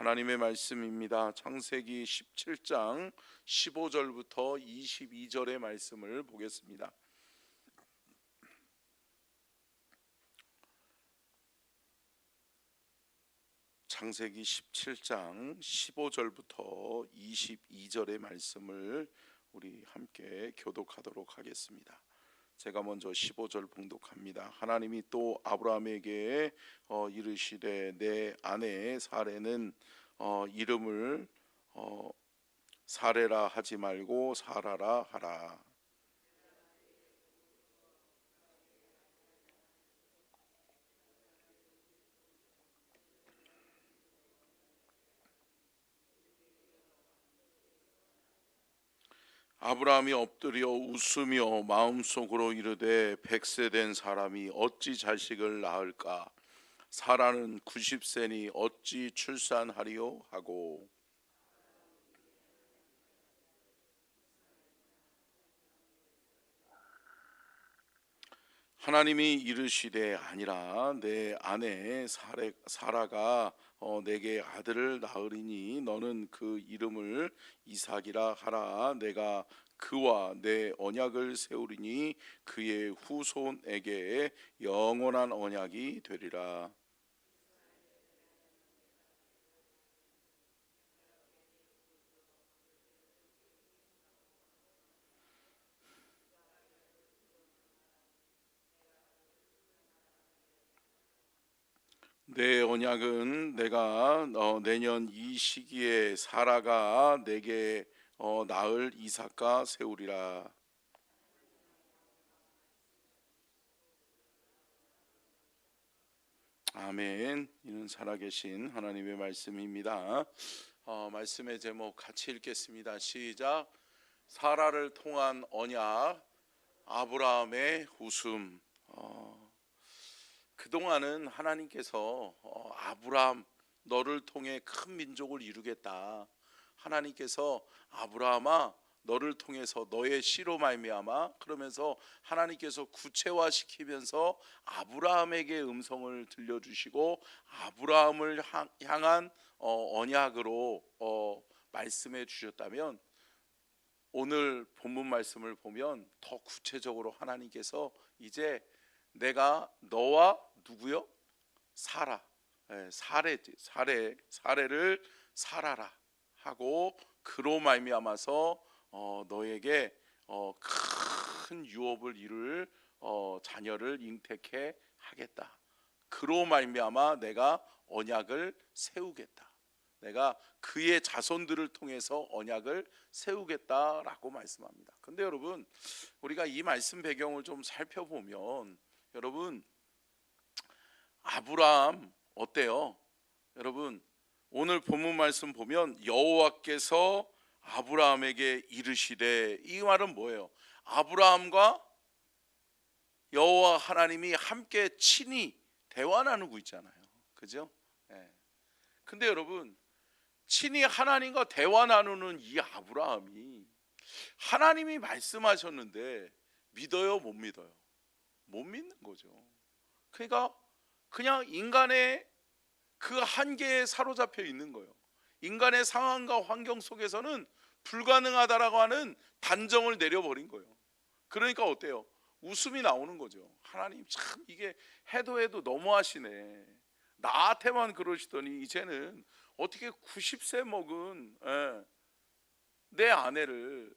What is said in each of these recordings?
하나님의 말씀입니다. 창세기 17장 15절부터 22절의 말씀을 보겠습니다. 창세기 17장 15절부터 22절의 말씀을 우리 함께 교독하도록 하겠습니다. 제가 먼저 15절 봉독합니다. 하나님이 또 아브라함에게 이르시되 내 아내 사레는 이름을 사레라 하지 말고 사라라 하라. 아브라함이 엎드려 웃으며 마음속으로 이르되 100세 된 사람이 어찌 자식을 낳을까? 사라는 90세니 어찌 출산하리요? 하고 하나님이 이르시되 아니라 내 아내 사라가 내게 아들을 낳으리니 너는 그 이름을 이삭이라 하라. 내가 그와 내 언약을 세우리니 그의 후손에게 영원한 언약이 되리라. 내 언약은 내가 내년 이 시기에 사라가 내게 낳을 이삭과 세우리라. 아멘. 이는 살아계신 하나님의 말씀입니다. 말씀의 제목 같이 읽겠습니다. 시작. 사라를 통한 언약, 아브라함의 웃음. 그동안은 하나님께서 아브라함 너를 통해 큰 민족을 이루겠다. 하나님께서 아브라함아 너를 통해서 너의 씨로 말미암아 그러면서 하나님께서 구체화시키면서 아브라함에게 음성을 들려주시고 아브라함을 향한 언약으로 말씀해 주셨다면 오늘 본문 말씀을 보면 더 구체적으로 하나님께서 이제 내가 너와 누구요? 사라, 사레를 살아라 하고 그로 말미암아서 너에게 큰 유업을 이룰 자녀를 잉태케 하겠다. 그로 말미암아 내가 언약을 세우겠다. 내가 그의 자손들을 통해서 언약을 세우겠다라고 말씀합니다. 근데 여러분 우리가 이 말씀 배경을 좀 살펴보면 여러분 아브라함 어때요? 여러분 오늘 본문 말씀 보면 여호와께서 아브라함에게 이르시되 이 말은 뭐예요? 아브라함과 여호와 하나님이 함께 친히 대화 나누고 있잖아요. 그죠? 근데 여러분 친히 하나님과 대화 나누는 이 아브라함이 하나님이 말씀하셨는데 믿어요? 못 믿어요? 못 믿는 거죠. 그러니까 그냥 인간의 그 한계에 사로잡혀 있는 거예요. 인간의 상황과 환경 속에서는 불가능하다라고 하는 단정을 내려버린 거예요. 그러니까 어때요? 웃음이 나오는 거죠. 하나님 참 이게 해도 너무하시네. 나한테만 그러시더니 이제는 어떻게 90세 먹은 내 아내를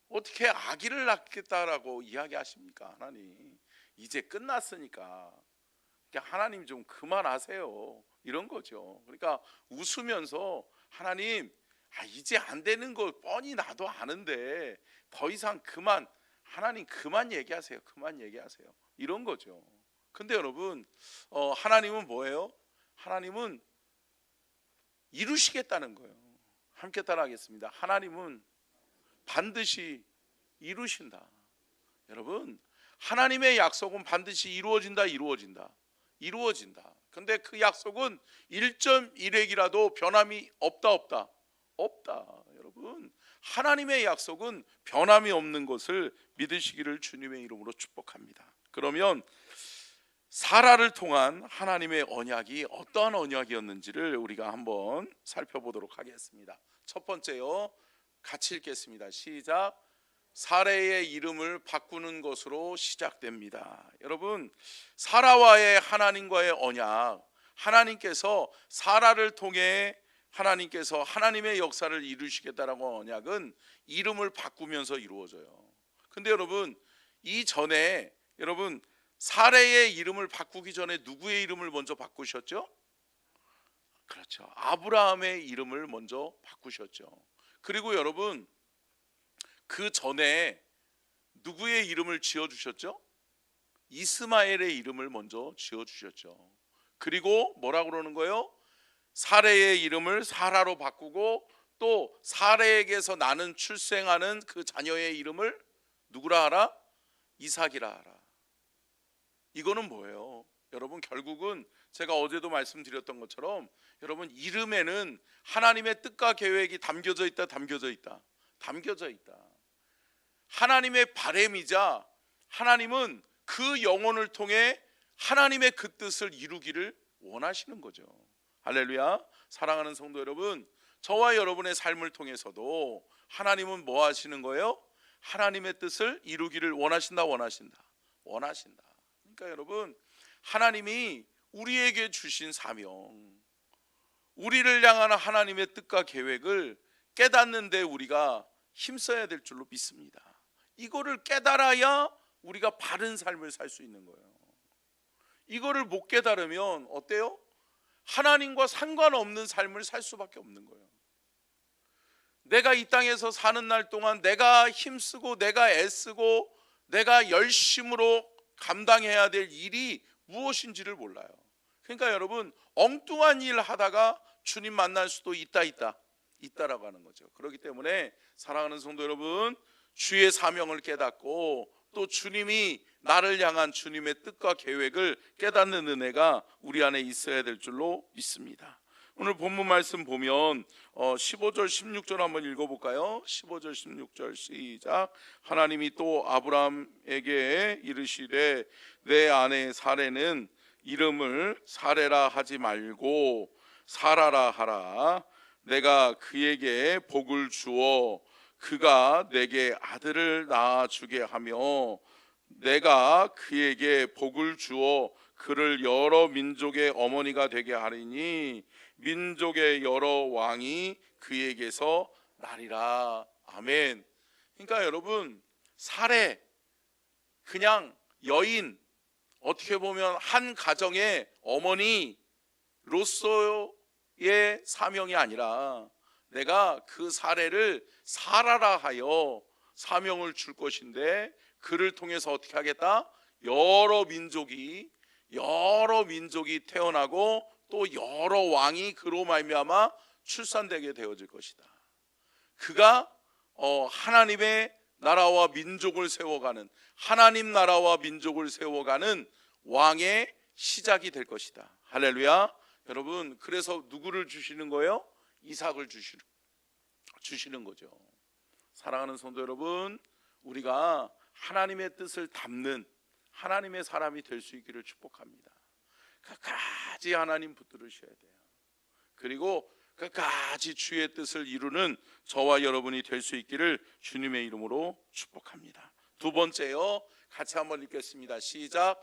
어떻게 아기를 낳겠다라고 이야기하십니까? 하나님 이제 끝났으니까 하나님 좀 그만하세요 이런 거죠. 그러니까 웃으면서 하나님 이제 안 되는 거 뻔히 나도 아는데 더 이상 그만 하나님 그만 얘기하세요. 그만 얘기하세요 이런 거죠. 근데 여러분 하나님은 뭐예요? 하나님은 이루시겠다는 거예요. 함께 따라하겠습니다. 하나님은 반드시 이루신다. 여러분 하나님의 약속은 반드시 이루어진다. 근데 그 약속은 1.1획이라도 변함이 없다. 여러분 하나님의 약속은 변함이 없는 것을 믿으시기를 주님의 이름으로 축복합니다. 그러면 사라를 통한 하나님의 언약이 어떠한 언약이었는지를 우리가 한번 살펴보도록 하겠습니다. 첫 번째요, 같이 읽겠습니다. 시작. 사레의 이름을 바꾸는 것으로 시작됩니다. 여러분, 사라와의 하나님과의 언약, 하나님께서 사라를 통해 하나님께서 하나님의 역사를 이루시겠다라고 언약은 이름을 바꾸면서 이루어져요. 근데 여러분, 이전에 여러분 사레의 이름을 바꾸기 전에 누구의 이름을 먼저 바꾸셨죠? 그렇죠. 아브라함의 이름을 먼저 바꾸셨죠. 그리고 여러분, 그 전에 누구의 이름을 지어주셨죠? 이스마엘의 이름을 먼저 지어주셨죠. 그리고 뭐라고 그러는 거예요? 사레의 이름을 사라로 바꾸고 또 사레에게서 나는 출생하는 그 자녀의 이름을 누구라 하라? 이삭이라 하라. 이거는 뭐예요? 여러분, 결국은 제가 어제도 말씀드렸던 것처럼 여러분, 이름에는 하나님의 뜻과 계획이 담겨져 있다. 하나님의 바램이자 하나님은 그 영혼을 통해 하나님의 그 뜻을 이루기를 원하시는 거죠. 할렐루야. 사랑하는 성도 여러분, 저와 여러분의 삶을 통해서도 하나님은 뭐 하시는 거예요? 하나님의 뜻을 이루기를 원하신다. 그러니까 여러분, 하나님이 우리에게 주신 사명, 우리를 향한 하나님의 뜻과 계획을 깨닫는 데 우리가 힘써야 될 줄로 믿습니다. 이거를 깨달아야 우리가 바른 삶을 살 수 있는 거예요. 이거를 못 깨달으면 어때요? 하나님과 상관없는 삶을 살 수밖에 없는 거예요. 내가 이 땅에서 사는 날 동안 내가 힘쓰고 내가 애쓰고 내가 열심으로 감당해야 될 일이 무엇인지를 몰라요. 그러니까 여러분, 엉뚱한 일 하다가 주님 만날 수도 있다라고 하는 거죠. 그렇기 때문에 사랑하는 성도 여러분, 주의 사명을 깨닫고 또 주님이 나를 향한 주님의 뜻과 계획을 깨닫는 은혜가 우리 안에 있어야 될 줄로 믿습니다. 오늘 본문 말씀 보면 15절 16절 한번 읽어볼까요? 15절 16절 시작. 하나님이 또 아브라함에게 이르시되 내 아내 사레는 이름을 사레라 하지 말고 사라라 하라. 내가 그에게 복을 주어 그가 내게 아들을 낳아주게 하며 내가 그에게 복을 주어 그를 여러 민족의 어머니가 되게 하리니 민족의 여러 왕이 그에게서 나리라. 아멘. 그러니까 여러분, 사레, 그냥 여인, 어떻게 보면 한 가정의 어머니로서의 사명이 아니라 내가 그 사레를 사라라 하여 사명을 줄 것인데 그를 통해서 어떻게 하겠다? 여러 민족이 태어나고 또 여러 왕이 그로 말미암아 출산되게 되어질 것이다. 그가 하나님의 나라와 민족을 세워가는, 하나님 나라와 민족을 세워가는 왕의 시작이 될 것이다. 할렐루야. 여러분, 그래서 누구를 주시는 거예요? 이삭을 주시는 거죠. 사랑하는 성도 여러분, 우리가 하나님의 뜻을 담는 하나님의 사람이 될 수 있기를 축복합니다. 끝까지 하나님 붙들으셔야 돼요. 그리고 끝까지 주의 뜻을 이루는 저와 여러분이 될 수 있기를 주님의 이름으로 축복합니다. 두 번째요, 같이 한번 읽겠습니다. 시작.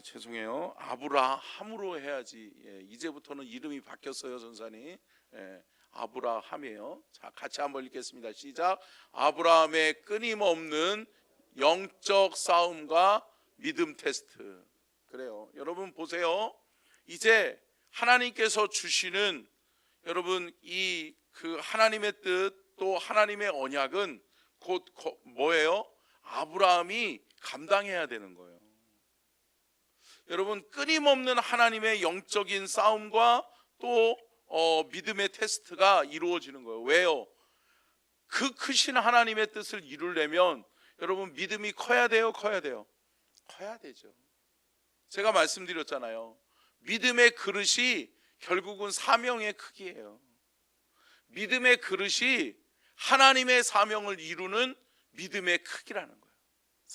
죄송해요. 아브라함으로 해야지. 이제부터는 이름이 바뀌었어요, 전사님. 아브라함이에요. 자, 같이 한번 읽겠습니다. 시작. 아브라함의 끊임없는 영적 싸움과 믿음 테스트. 그래요. 여러분 보세요. 이제 하나님께서 주시는 여러분 그 하나님의 뜻 또 하나님의 언약은 곧 뭐예요? 아브라함이 감당해야 되는 거예요. 여러분, 끊임없는 하나님의 영적인 싸움과 또 믿음의 테스트가 이루어지는 거예요. 왜요? 그 크신 하나님의 뜻을 이루려면 여러분 믿음이 커야 돼요? 커야 되죠. 제가 말씀드렸잖아요. 믿음의 그릇이 결국은 사명의 크기예요. 믿음의 그릇이 하나님의 사명을 이루는 믿음의 크기라는 거예요.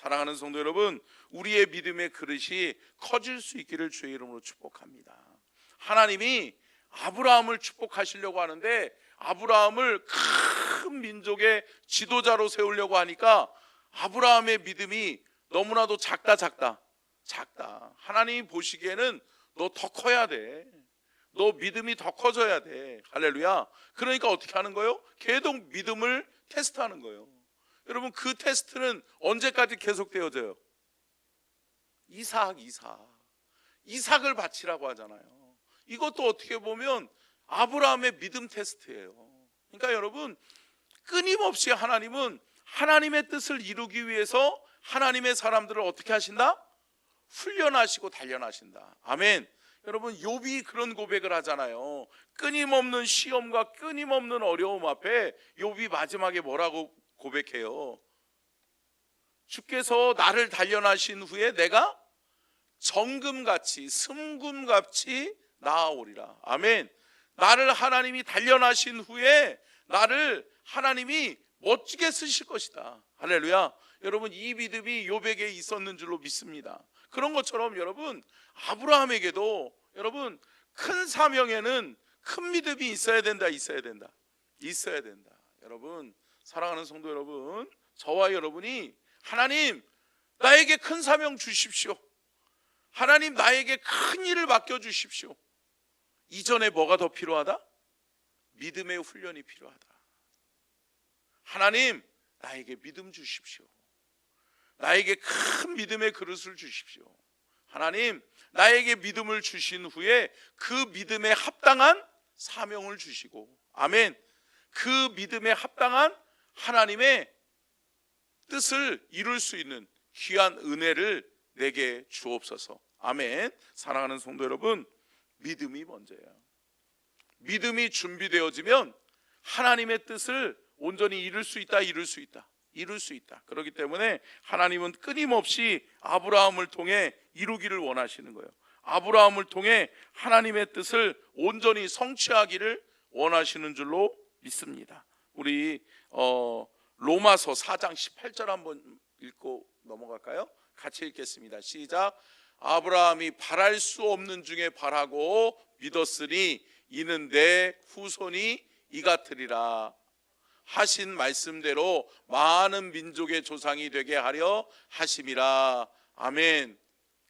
사랑하는 성도 여러분, 우리의 믿음의 그릇이 커질 수 있기를 주의 이름으로 축복합니다. 하나님이 아브라함을 축복하시려고 하는데 아브라함을 큰 민족의 지도자로 세우려고 하니까 아브라함의 믿음이 너무나도 작다. 하나님이 보시기에는 너 더 커야 돼. 너 믿음이 더 커져야 돼. 할렐루야. 그러니까 어떻게 하는 거예요? 계속 믿음을 테스트하는 거예요. 여러분, 그 테스트는 언제까지 계속되어져요? 이삭을 바치라고 하잖아요. 이것도 어떻게 보면 아브라함의 믿음 테스트예요. 그러니까 여러분, 끊임없이 하나님은 하나님의 뜻을 이루기 위해서 하나님의 사람들을 어떻게 하신다? 훈련하시고 단련하신다. 아멘. 여러분, 욥이 그런 고백을 하잖아요. 끊임없는 시험과 끊임없는 어려움 앞에 욥이 마지막에 뭐라고 고백해요? 주께서 나를 단련하신 후에 내가 정금같이 승금같이 나아오리라. 아멘. 나를 하나님이 단련하신 후에 나를 하나님이 멋지게 쓰실 것이다. 할렐루야. 여러분, 이 믿음이 욥에게 있었는 줄로 믿습니다. 그런 것처럼 여러분, 아브라함에게도 여러분, 큰 사명에는 큰 믿음이 있어야 된다. 여러분, 사랑하는 성도 여러분, 저와 여러분이 하나님, 나에게 큰 사명 주십시오. 하나님, 나에게 큰 일을 맡겨주십시오. 이전에 뭐가 더 필요하다? 믿음의 훈련이 필요하다. 하나님, 나에게 믿음 주십시오. 나에게 큰 믿음의 그릇을 주십시오. 하나님, 나에게 믿음을 주신 후에 그 믿음에 합당한 사명을 주시고, 아멘, 그 믿음에 합당한 하나님의 뜻을 이룰 수 있는 귀한 은혜를 내게 주옵소서. 아멘. 사랑하는 성도 여러분, 믿음이 먼저예요. 믿음이 준비되어지면 하나님의 뜻을 온전히 이룰 수 있다. 그렇기 때문에 하나님은 끊임없이 아브라함을 통해 이루기를 원하시는 거예요. 아브라함을 통해 하나님의 뜻을 온전히 성취하기를 원하시는 줄로 믿습니다. 우리 로마서 4장 18절 한번 읽고 넘어갈까요? 같이 읽겠습니다. 시작. 아브라함이 바랄 수 없는 중에 바라고 믿었으니 이는 내 후손이 이같으리라 하신 말씀대로 많은 민족의 조상이 되게 하려 하심이라. 아멘.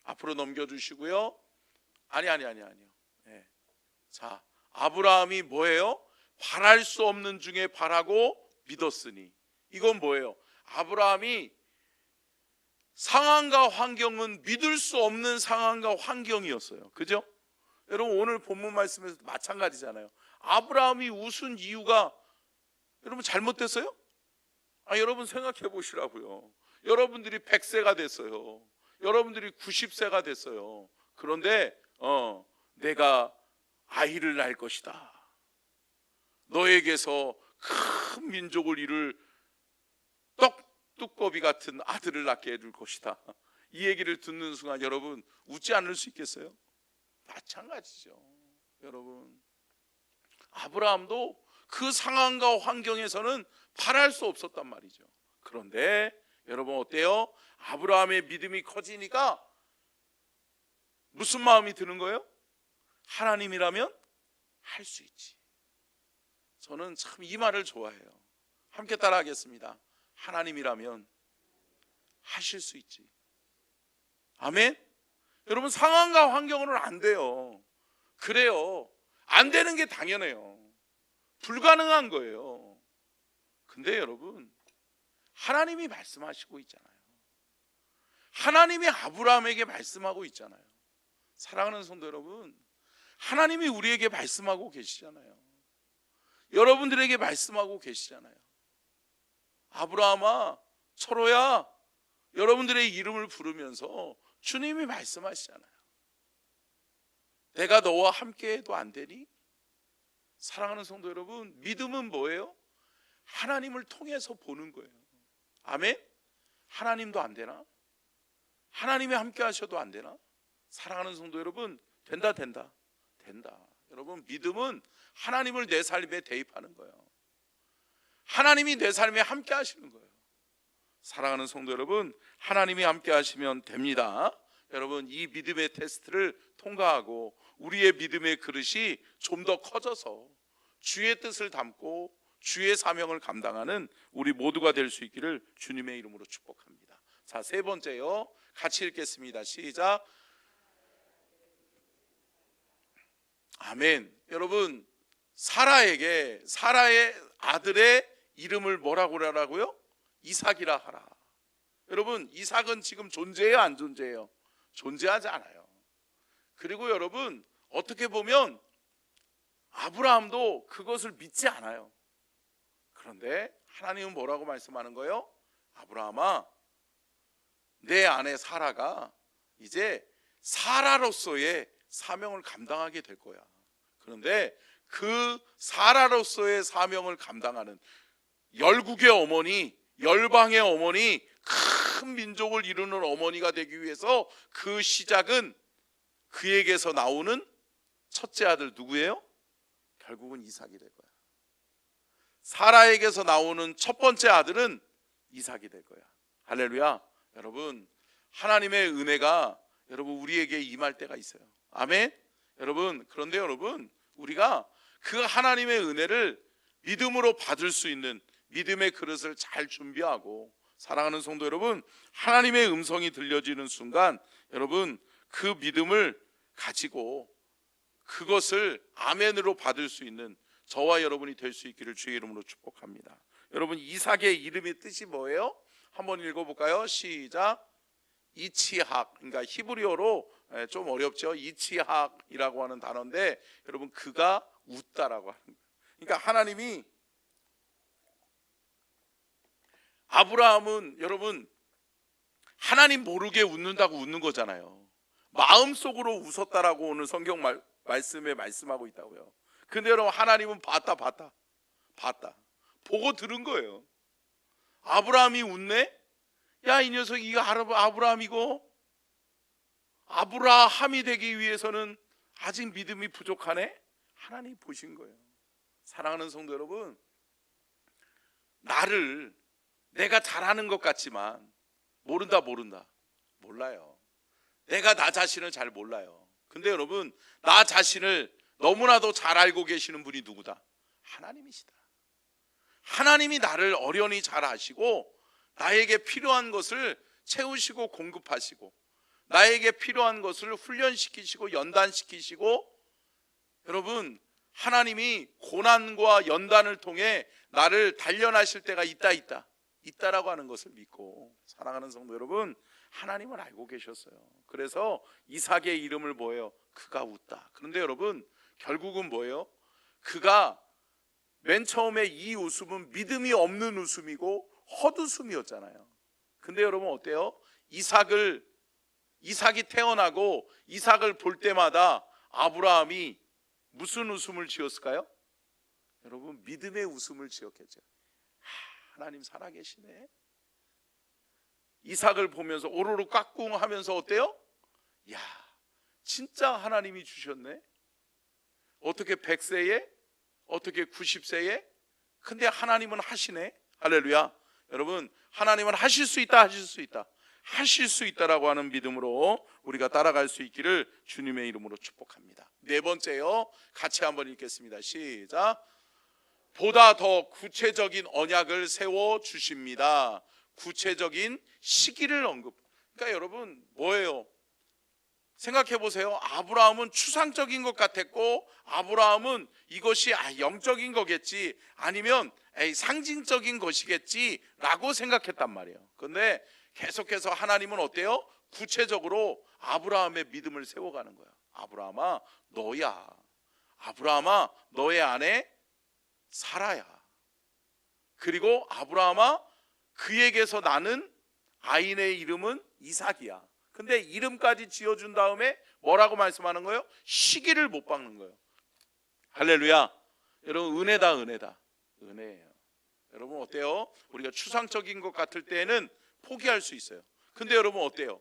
앞으로 넘겨주시고요. 아니요. 네. 자, 아브라함이 뭐예요? 바랄 수 없는 중에 바라고 믿었으니. 이건 뭐예요? 아브라함이 상황과 환경은 믿을 수 없는 상황과 환경이었어요. 그죠? 여러분, 오늘 본문 말씀에서도 마찬가지잖아요. 아브라함이 웃은 이유가 여러분 잘못됐어요? 여러분 생각해 보시라고요. 여러분들이 100세가 됐어요. 여러분들이 90세가 됐어요. 그런데 내가 아이를 낳을 것이다. 너에게서 큰 민족을 이룰 떡두꺼비 같은 아들을 낳게 해줄 것이다. 이 얘기를 듣는 순간 여러분 웃지 않을 수 있겠어요? 마찬가지죠. 여러분, 아브라함도 그 상황과 환경에서는 바랄 수 없었단 말이죠. 그런데 여러분 어때요? 아브라함의 믿음이 커지니까 무슨 마음이 드는 거예요? 하나님이라면 할 수 있지. 저는 참 이 말을 좋아해요. 함께 따라하겠습니다. 하나님이라면 하실 수 있지. 아멘. 여러분, 상황과 환경으로는 안 돼요. 그래요. 안 되는 게 당연해요. 불가능한 거예요. 근데 여러분, 하나님이 말씀하시고 있잖아요. 하나님이 아브라함에게 말씀하고 있잖아요. 사랑하는 성도 여러분, 하나님이 우리에게 말씀하고 계시잖아요. 여러분들에게 말씀하고 계시잖아요. 아브라함아, 철호야, 여러분들의 이름을 부르면서 주님이 말씀하시잖아요. 내가 너와 함께해도 안 되니? 사랑하는 성도 여러분, 믿음은 뭐예요? 하나님을 통해서 보는 거예요. 아멘? 하나님도 안 되나? 하나님이 함께 하셔도 안 되나? 사랑하는 성도 여러분, 된다. 여러분, 믿음은 하나님을 내 삶에 대입하는 거예요. 하나님이 내 삶에 함께 하시는 거예요. 사랑하는 성도 여러분, 하나님이 함께 하시면 됩니다. 여러분, 이 믿음의 테스트를 통과하고 우리의 믿음의 그릇이 좀 더 커져서 주의 뜻을 담고 주의 사명을 감당하는 우리 모두가 될 수 있기를 주님의 이름으로 축복합니다. 자, 세 번째요, 같이 읽겠습니다. 시작. 아멘. 여러분, 사라의 아들의 이름을 뭐라고 하라고요? 이삭이라 하라. 여러분, 이삭은 지금 존재해요, 안 존재해요? 존재하지 않아요. 그리고 여러분, 어떻게 보면 아브라함도 그것을 믿지 않아요. 그런데 하나님은 뭐라고 말씀하는 거예요? 아브라함아, 내 아내 사라가 이제 사라로서의 사명을 감당하게 될 거야. 그런데 그 사라로서의 사명을 감당하는 열국의 어머니, 열방의 어머니, 큰 민족을 이루는 어머니가 되기 위해서 그 시작은 그에게서 나오는 첫째 아들 누구예요? 결국은 이삭이 될 거야. 사라에게서 나오는 첫 번째 아들은 이삭이 될 거야. 할렐루야. 여러분, 하나님의 은혜가 여러분 우리에게 임할 때가 있어요. 아멘. 여러분, 그런데 여러분, 우리가 그 하나님의 은혜를 믿음으로 받을 수 있는 믿음의 그릇을 잘 준비하고, 사랑하는 성도 여러분, 하나님의 음성이 들려지는 순간 여러분 그 믿음을 가지고 그것을 아멘으로 받을 수 있는 저와 여러분이 될 수 있기를 주의 이름으로 축복합니다. 여러분, 이삭의 이름의 뜻이 뭐예요? 한번 읽어볼까요? 시작. 이치학, 그러니까 히브리어로 좀 어렵죠. 이치학이라고 하는 단어인데 여러분, 그가 웃다라고 하는 거예요. 그러니까 하나님이, 아브라함은 여러분 하나님 모르게 웃는다고 웃는 거잖아요. 마음속으로 웃었다라고 오늘 성경 말씀에 말씀하고 있다고요. 근데 여러분, 하나님은 봤다 보고 들은 거예요. 아브라함이 웃네? 야, 이 녀석 이거 아브라함이고, 아브라함이 되기 위해서는 아직 믿음이 부족하네? 하나님이 보신 거예요. 사랑하는 성도 여러분, 나를 내가 잘하는 것 같지만 몰라요. 내가 나 자신을 잘 몰라요. 근데 여러분, 나 자신을 너무나도 잘 알고 계시는 분이 누구다? 하나님이시다. 하나님이 나를 어련히 잘 아시고 나에게 필요한 것을 채우시고 공급하시고 나에게 필요한 것을 훈련시키시고 연단시키시고, 여러분, 하나님이 고난과 연단을 통해 나를 단련하실 때가 있다라고 하는 것을 믿고, 사랑하는 성도 여러분, 하나님을 알고 계셨어요. 그래서 이삭의 이름을 뭐예요? 그가 웃다. 그런데 여러분, 결국은 뭐예요? 그가 맨 처음에 이 웃음은 믿음이 없는 웃음이고 헛웃음이었잖아요. 근데 여러분 어때요? 이삭이 태어나고 이삭을 볼 때마다 아브라함이 무슨 웃음을 지었을까요? 여러분, 믿음의 웃음을 지었겠죠. 하나님 살아계시네. 이삭을 보면서 오로로 깍꿍 하면서 어때요? 야, 진짜 하나님이 주셨네. 어떻게 100세에? 어떻게 90세에? 근데 하나님은 하시네. 할렐루야. 여러분, 하나님은 하실 수 있다라고 하는 믿음으로 우리가 따라갈 수 있기를 주님의 이름으로 축복합니다. 네 번째요, 같이 한번 읽겠습니다. 시작. 보다 더 구체적인 언약을 세워 주십니다. 구체적인 시기를 그러니까 여러분 뭐예요? 생각해 보세요. 아브라함은 추상적인 것 같았고, 아브라함은 이것이 영적인 거겠지, 아니면 상징적인 것이겠지 라고 생각했단 말이에요. 그런데 계속해서 하나님은 어때요? 구체적으로 아브라함의 믿음을 세워가는 거야. 아브라함아, 너야. 아브라함아, 너의 아내 사라야. 그리고 아브라함아, 그에게서 나는 아이의 이름은 이삭이야. 근데 이름까지 지어준 다음에 뭐라고 말씀하는 거예요? 시기를 못 박는 거예요. 할렐루야. 여러분, 은혜예요. 여러분 어때요? 우리가 추상적인 것 같을 때에는 포기할 수 있어요. 근데 여러분 어때요?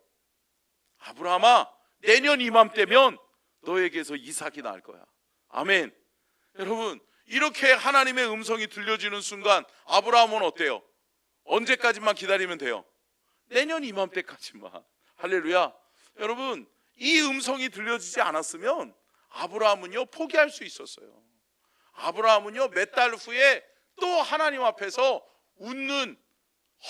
아브라함아, 내년 이맘때면 너에게서 이삭이 나올 거야. 아멘. 여러분, 이렇게 하나님의 음성이 들려지는 순간 아브라함은 어때요? 언제까지만 기다리면 돼요? 내년 이맘때까지만. 할렐루야. 여러분, 이 음성이 들려지지 않았으면 아브라함은요 포기할 수 있었어요. 아브라함은요 몇 달 후에 또 하나님 앞에서 웃는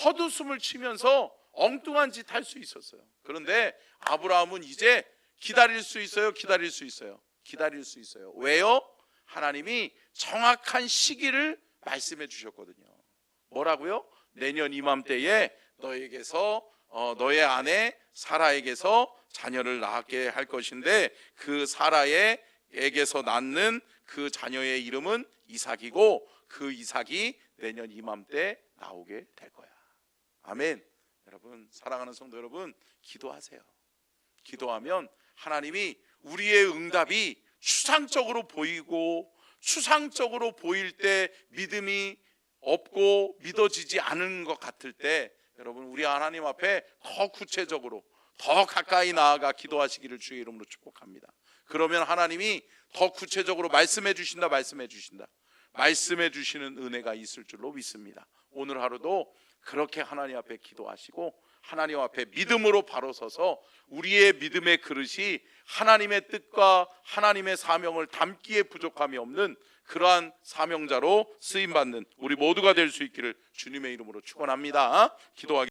헛웃음을 치면서 엉뚱한 짓 할 수 있었어요. 그런데 아브라함은 이제 기다릴 수 있어요? 기다릴 수 있어요? 기다릴 수 있어요. 왜요? 하나님이 정확한 시기를 말씀해 주셨거든요. 뭐라고요? 내년 이맘때에 너에게서 너의 아내 사라에게서 자녀를 낳게 할 것인데 그 사라에게서 낳는 그 자녀의 이름은 이삭이고 그 이삭이 내년 이맘때 나오게 될 거야. 아멘. 여러분, 사랑하는 성도 여러분, 기도하세요. 기도하면 하나님이 우리의 응답이 추상적으로 보이고 추상적으로 보일 때 믿음이 없고 믿어지지 않은 것 같을 때 여러분 우리 하나님 앞에 더 구체적으로 더 가까이 나아가 기도하시기를 주의 이름으로 축복합니다. 그러면 하나님이 더 구체적으로 말씀해 주신다. 말씀해 주시는 은혜가 있을 줄로 믿습니다. 오늘 하루도 그렇게 하나님 앞에 기도하시고 하나님 앞에 믿음으로 바로 서서 우리의 믿음의 그릇이 하나님의 뜻과 하나님의 사명을 담기에 부족함이 없는 그러한 사명자로 쓰임받는 우리 모두가 될 수 있기를 주님의 이름으로 축원합니다. 기도하기